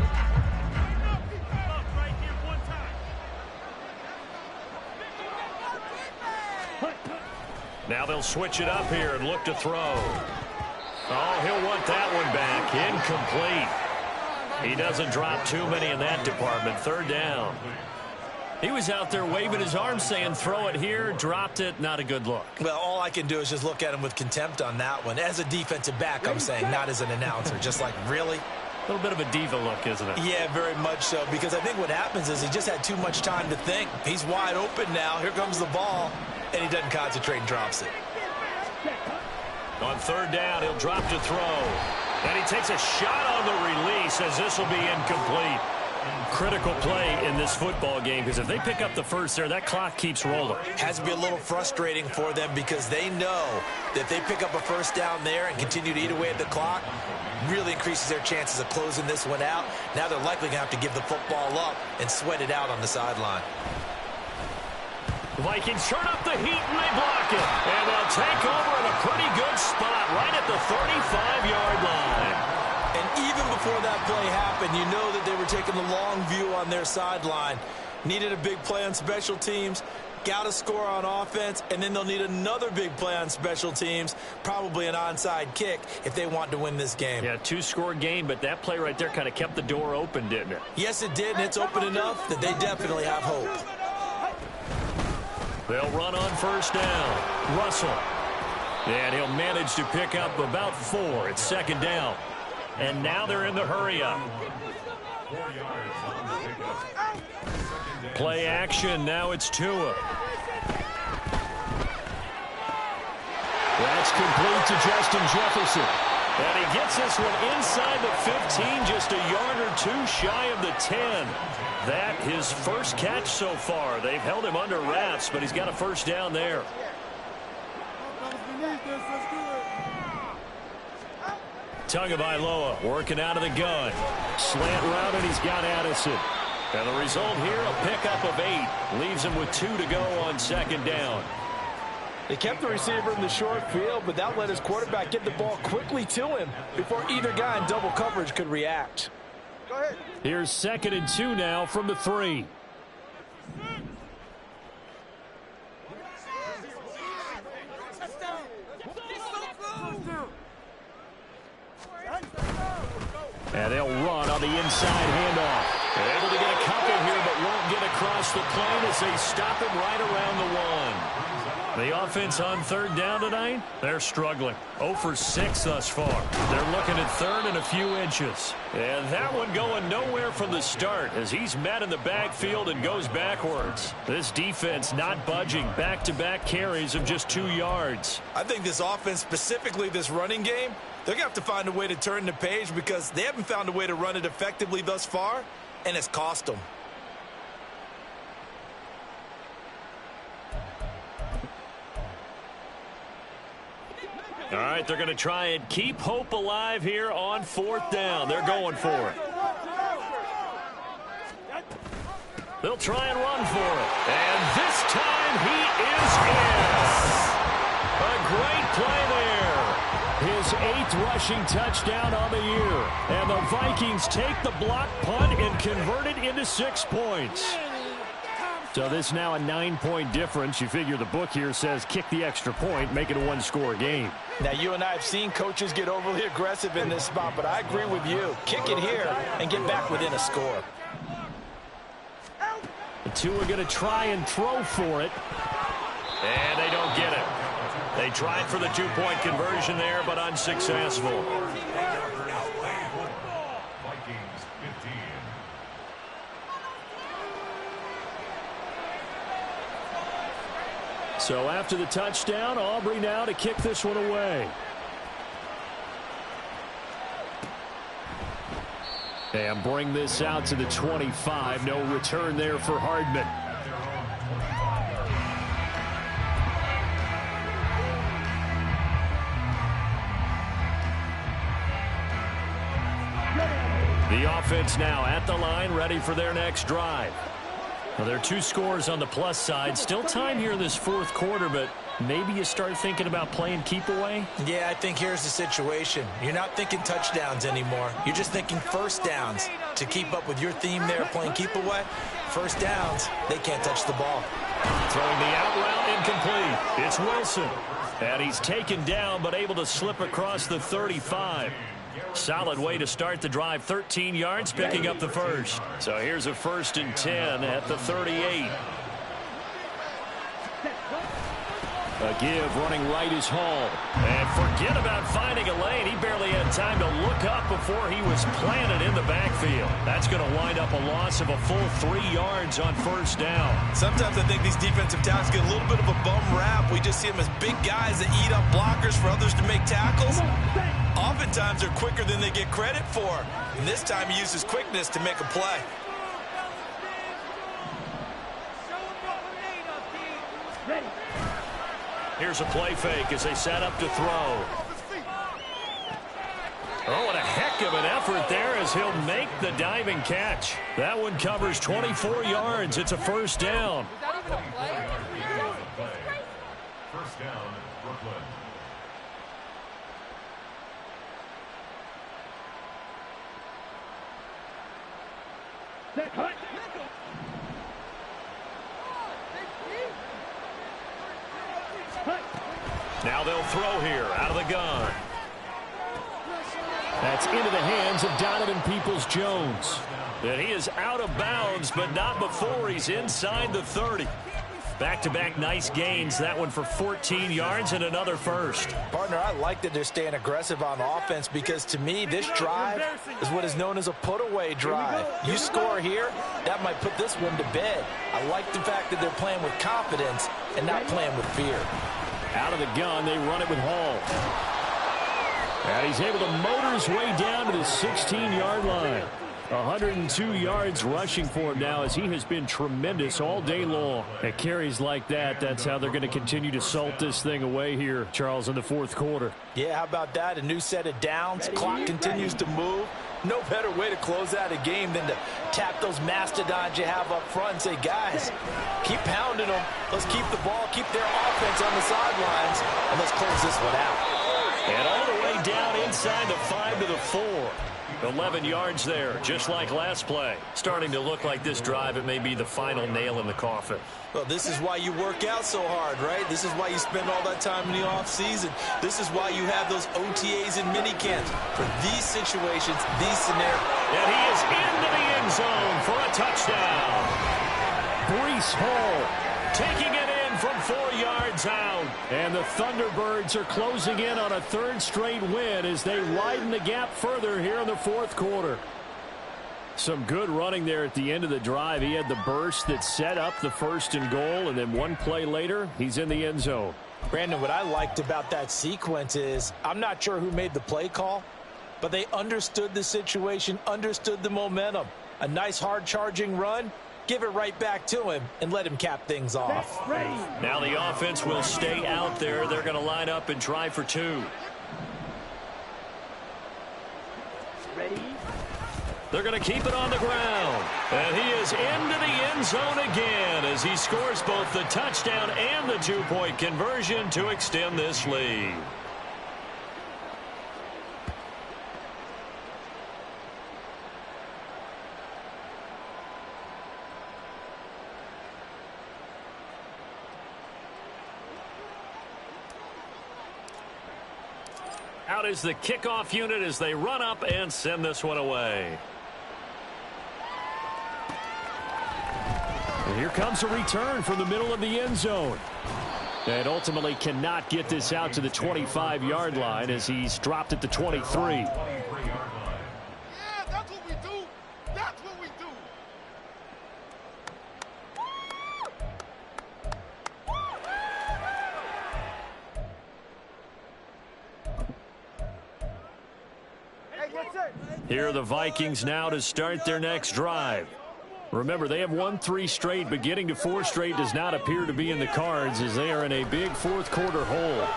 Now they'll switch it up here and look to throw. Oh, he'll want that one back. Incomplete. He doesn't drop too many in that department. 3rd down. He was out there waving his arms saying, throw it here, dropped it. Not a good look. Well, all I can do is just look at him with contempt on that one. As a defensive back, I'm saying, not as an announcer. Just like, really? A little bit of a diva look, isn't it? Yeah, very much so, because I think what happens is he just had too much time to think. He's wide open now. Here comes the ball, and he doesn't concentrate and drops it. On 3rd down, he'll drop to throw. And he takes a shot on the release as this will be incomplete. Critical play in this football game, because if they pick up the first there, that clock keeps rolling. Has to be a little frustrating for them, because they know that they pick up a first down there and continue to eat away at the clock, really increases their chances of closing this one out. Now they're likely going to have to give the football up and sweat it out on the sideline. Vikings turn up the heat and they block it. And they'll take over in a pretty good spot right at the 35-yard line. And even before that play happened, you know that they were taking the long view on their sideline. Needed a big play on special teams, got a score on offense, and then they'll need another big play on special teams, probably an onside kick, if they want to win this game. Yeah, 2-score game, but that play right there kind of kept the door open, didn't it? Yes, it did, and it's open enough that they definitely have hope. They'll run on 1st down. Russell. And he'll manage to pick up about 4. It's 2nd down. And now they're in the hurry up. Play action. Now it's Tua. That's complete to Justin Jefferson. And he gets this one inside the 15, just a yard or two shy of the 10. That his first catch so far. They've held him under wraps, but he's got a first down there. Tagovailoa working out of the gun. Slant route, and he's got Addison. And the result here, a pickup of 8. Leaves him with 2 to go on second down. They kept the receiver in the short field, but that let his quarterback get the ball quickly to him before either guy in double coverage could react. Go ahead. Here's 2nd and 2 now from the 3. And they'll run on the inside handoff. They're able to get a couple here, but won't get across the plane as they stop him right around the 1. The offense on 3rd down tonight, they're struggling. 0 for 6 thus far. They're looking at 3rd and a few inches. And that one going nowhere from the start as he's met in the backfield and goes backwards. This defense not budging. Back-to-back carries of just 2 yards. I think this offense, specifically this running game, they're going to have to find a way to turn the page because they haven't found a way to run it effectively thus far, and it's cost them. All right, they're going to try and keep hope alive here on 4th down. They're going for it. They'll try and run for it. And this time he is in. A great play there. His 8th rushing touchdown on the year. And the Vikings take the block punt and convert it into 6 points. So this is now a 9-point difference. You figure the book here says kick the extra point, make it a 1-score game. Now, you and I have seen coaches get overly aggressive in this spot, but I agree with you. Kick it here and get back within a score. The 2 are going to try and throw for it. And they don't get it. They tried for the 2-point conversion there, but unsuccessful. So after the touchdown, Aubrey now to kick this one away. And bring this out to the 25. No return there for Hardman. The offense now at the line, ready for their next drive. Well, there are 2 scores on the plus side. Still time here in this 4th quarter, but maybe you start thinking about playing keep away? Yeah, I think here's the situation. You're not thinking touchdowns anymore. You're just thinking first downs. To keep up with your theme there, playing keep away, first downs, they can't touch the ball. Throwing the out route incomplete. It's Wilson. And he's taken down, but able to slip across the 35. Solid way to start the drive. 13 yards, picking up the first. So here's a 1st and 10 at the 38. A give, running right is Hall. And forget about finding a lane. He barely had time to look up before he was planted in the backfield. That's going to wind up a loss of a full 3 yards on 1st down. Sometimes I think these defensive tackles get a little bit of a bum rap. We just see them as big guys that eat up blockers for others to make tackles. Oftentimes they're quicker than they get credit for. And this time he uses quickness to make a play. Here's a play fake as they set up to throw. Oh, what a heck of an effort there as he'll make the diving catch. That one covers 24 yards. It's a 1st down. First down, Brooklyn. Now they'll throw here out of the gun. That's into the hands of Donovan Peoples-Jones. And he is out of bounds, but not before he's inside the 30. Back-to-back nice gains. That one for 14 yards and another first. Partner, I like that they're staying aggressive on offense because to me, this drive is what is known as a put-away drive. You score here, that might put this one to bed. I like the fact that they're playing with confidence and not playing with fear. Out of the gun, they run it with Hall. And he's able to motor his way down to the 16-yard line. 102 yards rushing for him now, as he has been tremendous all day long. At carries like that, that's how they're going to continue to salt this thing away here, Charles, in the fourth quarter. Yeah, how about that? A new set of downs. Clock continues to move. No better way to close out a game than to tap those mastodons you have up front and say, guys, keep pounding them. Let's keep the ball, keep their offense on the sidelines, and let's close this one out. And all the way down inside the 5 to the 4. 11 yards there, just like last play. Starting to look like this drive, it may be the final nail in the coffin. Well, this is why you work out so hard, right? This is why you spend all that time in the offseason. This is why you have those OTAs and minicamps for these situations, these scenarios. And he is into the end zone for a touchdown. Breece Hall Taking it in from 4 yards out. And the Thunderbirds are closing in on a third straight win as they widen the gap further here in the fourth quarter. Some good running there at the end of the drive. He had the burst that set up the 1st and goal, and then one play later, he's in the end zone. Brandon, what I liked about that sequence is I'm not sure who made the play call, but they understood the situation, understood the momentum. A nice hard-charging run. Give it right back to him and let him cap things off. Now the offense will stay out there. They're going to line up and try for 2. Ready? They're going to keep it on the ground. And he is into the end zone again as he scores both the touchdown and the 2-point conversion to extend this lead. Out is the kickoff unit as they run up and send this one away. And here comes a return from the middle of the end zone. And ultimately cannot get this out to the 25-yard line as he's dropped at the 23. Yeah, that's what we do. That's what we do. Here are the Vikings now to start their next drive. Remember, they have won 3 straight, but getting to 4 straight does not appear to be in the cards as they are in a big fourth quarter hole.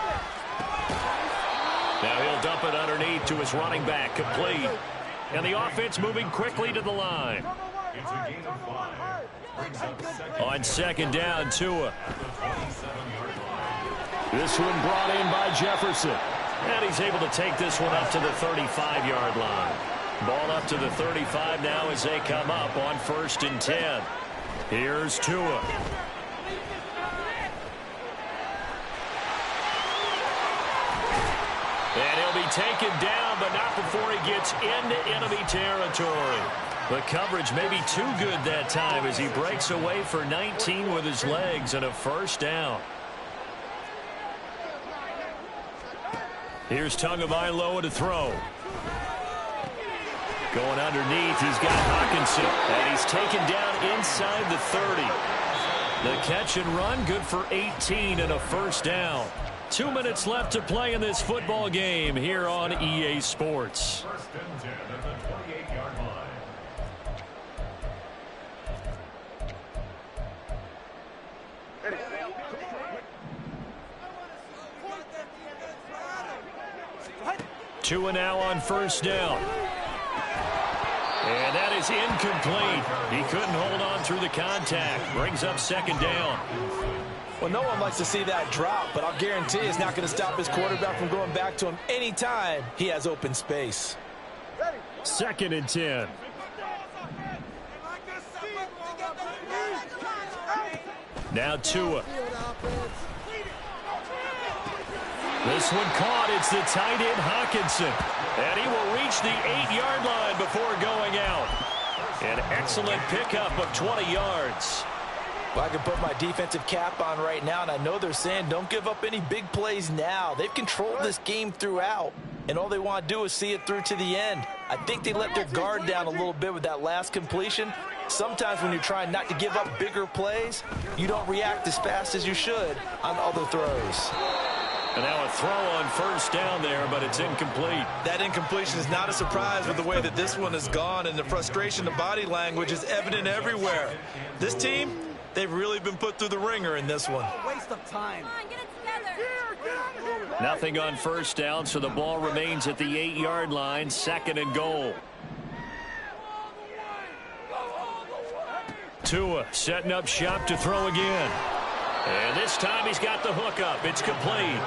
Now he'll dump it underneath to his running back, complete. And the offense moving quickly to the line. It's a gain of 5. Brings up 2nd. On 2nd down, Tua. At the 27-yard line. This one brought in by Jefferson. And he's able to take this one up to the 35-yard line. Ball up to the 35 now as they come up on 1st and 10. Here's Tua. And he'll be taken down, but not before he gets into enemy territory. The coverage may be too good that time as he breaks away for 19 with his legs and a 1st down. Here's Tagovailoa to throw. Going underneath, he's got Hawkinson, and he's taken down inside the 30. The catch and run, good for 18 and a 1st down. 2 minutes left to play in this football game here on EA Sports. 1st and 10 at the 28-yard line. Tua now on 1st down. And that is incomplete. He couldn't hold on through the contact. Brings up 2nd down. Well, no one likes to see that drop, but I'll guarantee it's not going to stop his quarterback from going back to him anytime he has open space. 2nd and 10. Now Tua. This one caught. It's the tight end Hawkinson. And he will reach the 8-yard line before going out. An excellent pickup of 20 yards. Well, I can put my defensive cap on right now, and I know they're saying don't give up any big plays now. They've controlled this game throughout, and all they want to do is see it through to the end. I think they let their guard down a little bit with that last completion. sometimes when you're trying not to give up bigger plays, you don't react as fast as you should on other throws. And now a throw on first down there, but it's incomplete. That incompletion is not a surprise with the way that this one has gone, and the frustration, the body language is evident everywhere. This team, they've really been put through the ringer in this one. Waste of time. Come on, get it together. Nothing on first down, so the ball remains at the 8-yard line, 2nd and goal. Tua setting up shop to throw again. And this time he's got the hook up. It's complete.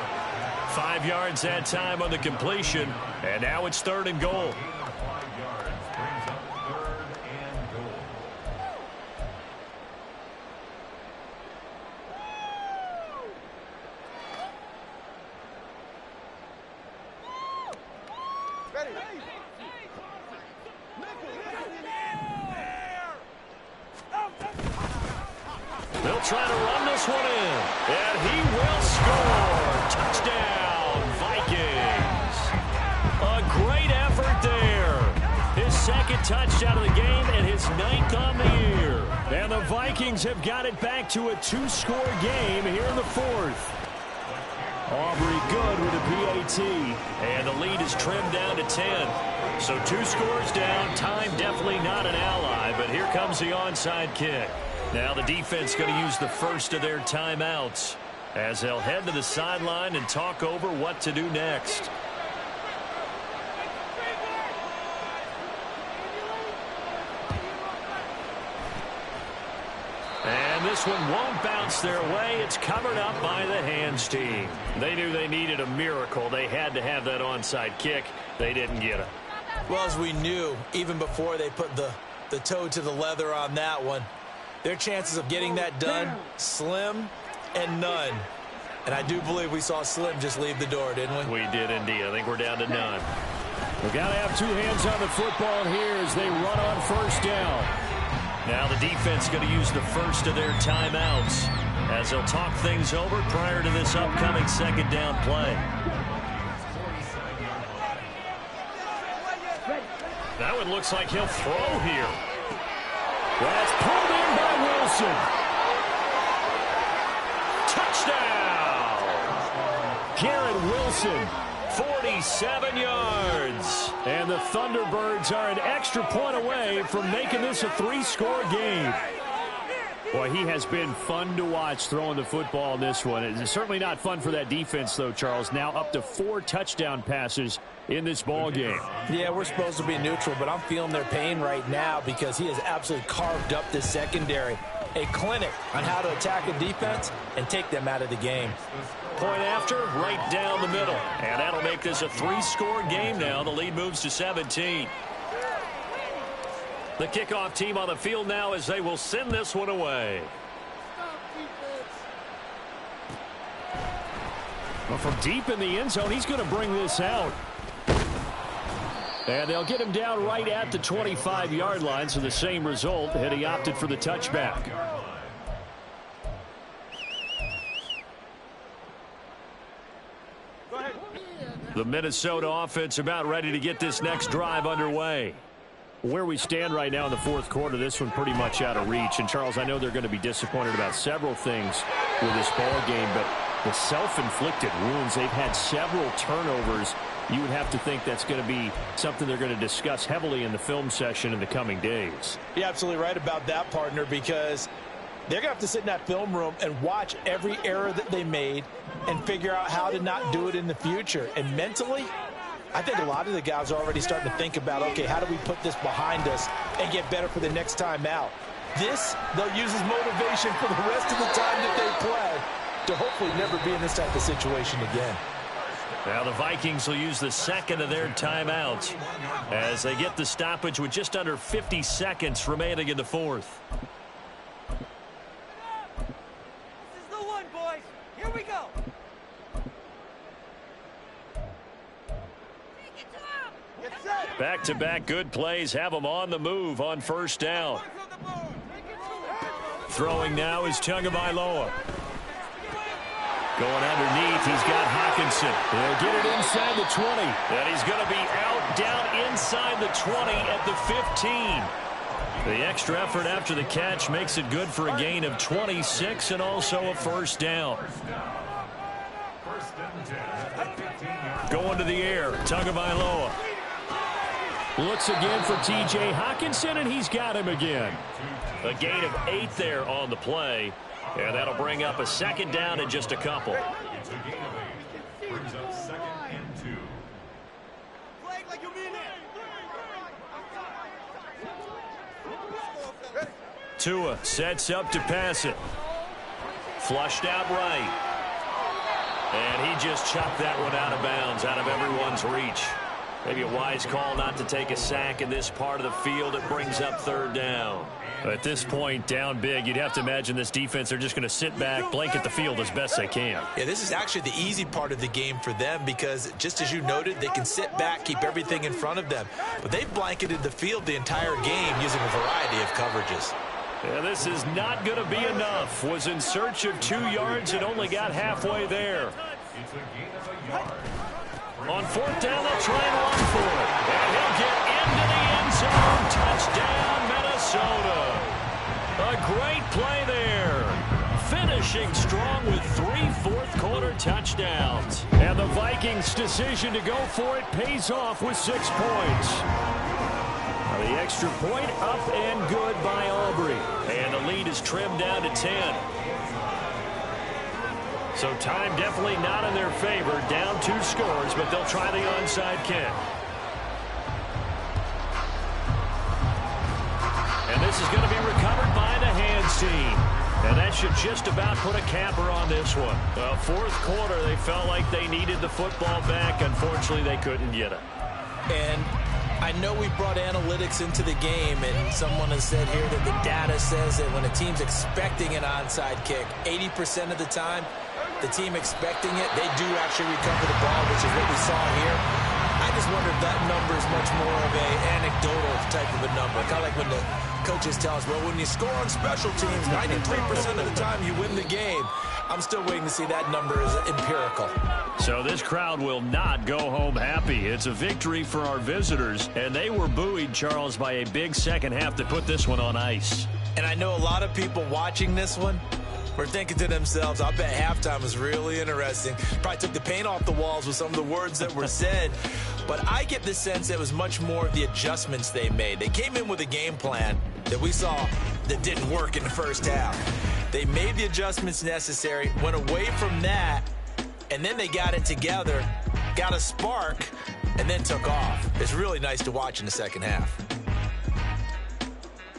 5 yards that time on the completion. And now it's 3rd and goal. 5 yards brings up 3rd and goal. Ready. They'll try to run this one in. And he will score. Touchdown, Vikings. A great effort there. His 2nd touchdown of the game and his 9th on the year. And the Vikings have got it back to a 2-score game here in the 4th. Aubrey good with a PAT. And the lead is trimmed down to 10. So 2 scores down. Time definitely not an ally, but here comes the onside kick. Now the defense going to use the first of their timeouts as they'll head to the sideline and talk over what to do next. And this one won't bounce their way. It's covered up by the hands team. They knew they needed a miracle. They had to have that onside kick. They didn't get it. Well, as we knew, even before they put the toe to the leather on that one, their chances of getting that done, slim and none. And I do believe we saw Slim just leave the door, didn't we? We did indeed. I think we're down to none. We've got to have 2 hands on the football here as they run on first down. Now the defense going to use the first of their timeouts as they'll talk things over prior to this upcoming 2nd down play. That one looks like he'll throw here. That's pulled in by Wilson. Touchdown! Garrett Wilson. 47 yards. And the Thunderbirds are an extra point away from making this a 3-score game. Boy, he has been fun to watch throwing the football in this one. It's certainly not fun for that defense, though, Charles. Now up to 4 touchdown passes in this ball game. Yeah, we're supposed to be neutral, but I'm feeling their pain right now because he has absolutely carved up this secondary. A clinic on how to attack a defense and take them out of the game. Point after, right down the middle. And that'll make this a 3-score game now. The lead moves to 17. The kickoff team on the field now as they will send this one away. Well, from deep in the end zone, he's going to bring this out. And they'll get him down right at the 25-yard line, so the same result, had he opted for the touchback. The Minnesota offense about ready to get this next drive underway. Where we stand right now in the 4th quarter, this one pretty much out of reach. And, Charles, I know they're going to be disappointed about several things with this ball game, but the self-inflicted wounds, they've had several turnovers. You would have to think that's going to be something they're going to discuss heavily in the film session in the coming days. You're absolutely right about that, partner, because they're going to have to sit in that film room and watch every error that they made and figure out how to not do it in the future. And mentally, I think a lot of the guys are already starting to think about, okay, how do we put this behind us and get better for the next time out? This, they'll use as motivation for the rest of the time that they play to hopefully never be in this type of situation again. Now the Vikings will use the 2nd of their timeouts as they get the stoppage with just under 50 seconds remaining in the 4th. This is the one, boys. Here we go. Get set. Back-to-back good plays have them on the move on first down. Throwing now is Tagovailoa. Going underneath, he's got Hawkinson. They'll get it inside the 20. And he's going to be out, down inside the 20 at the 15. The extra effort after the catch makes it good for a gain of 26 and also a first down. Going to the air, Tagovailoa. Looks again for T.J. Hockenson, and he's got him again. A gain of 8 there on the play, and that'll bring up a second down in just a couple. It's a gain of 8. Brings up 2nd and 2. Like you mean it. Tua sets up to pass it. Flushed out right. And he just chucked that one out of bounds, out of everyone's reach. Maybe a wise call not to take a sack in this part of the field. It brings up third down. At this point, down big, you'd have to imagine this defense are just going to sit back, blanket the field as best they can. Yeah, this is actually the easy part of the game for them because, just as you noted, they can sit back, keep everything in front of them. But they've blanketed the field the entire game using a variety of coverages. Yeah, this is not going to be enough. Was in search of 2 yards and only got halfway there. It's a gain of a yard. On fourth down, they'll try and run for it. And he'll get into the end zone. Touchdown, Minnesota. A great play there. Finishing strong with 3 fourth-quarter touchdowns. And the Vikings' decision to go for it pays off with 6 points. The extra point up and good by Aubrey. And the lead is trimmed down to 10. So time definitely not in their favor. Down 2 scores, but they'll try the onside kick. And this is going to be recovered by the hands team. And that should just about put a capper on this one. Fourth quarter, they felt like they needed the football back. Unfortunately, they couldn't get it. And I know we brought analytics into the game, and someone has said here that the data says that when a team's expecting an onside kick, 80% of the time, the team expecting it, they do actually recover the ball, which is what we saw here. I just wonder if that number is much more of an anecdotal type of a number. Kind of like when the coaches tell us, well, when you score on special teams, 93% of the time you win the game. I'm still waiting to see that number as empirical. So this crowd will not go home happy. It's a victory for our visitors, and they were buoyed, Charles, by a big second half that put this one on ice. And I know a lot of people watching this one were thinking to themselves, I bet halftime was really interesting. Probably took the paint off the walls with some of the words that were said. But I get the sense it was much more of the adjustments they made. They came in with a game plan that we saw that didn't work in the first half. They made the adjustments necessary, went away from that, and then they got it together, got a spark, and then took off. It's really nice to watch in the second half.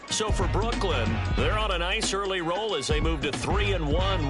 So for Brooklyn, they're on a nice early roll as they move to 3-1.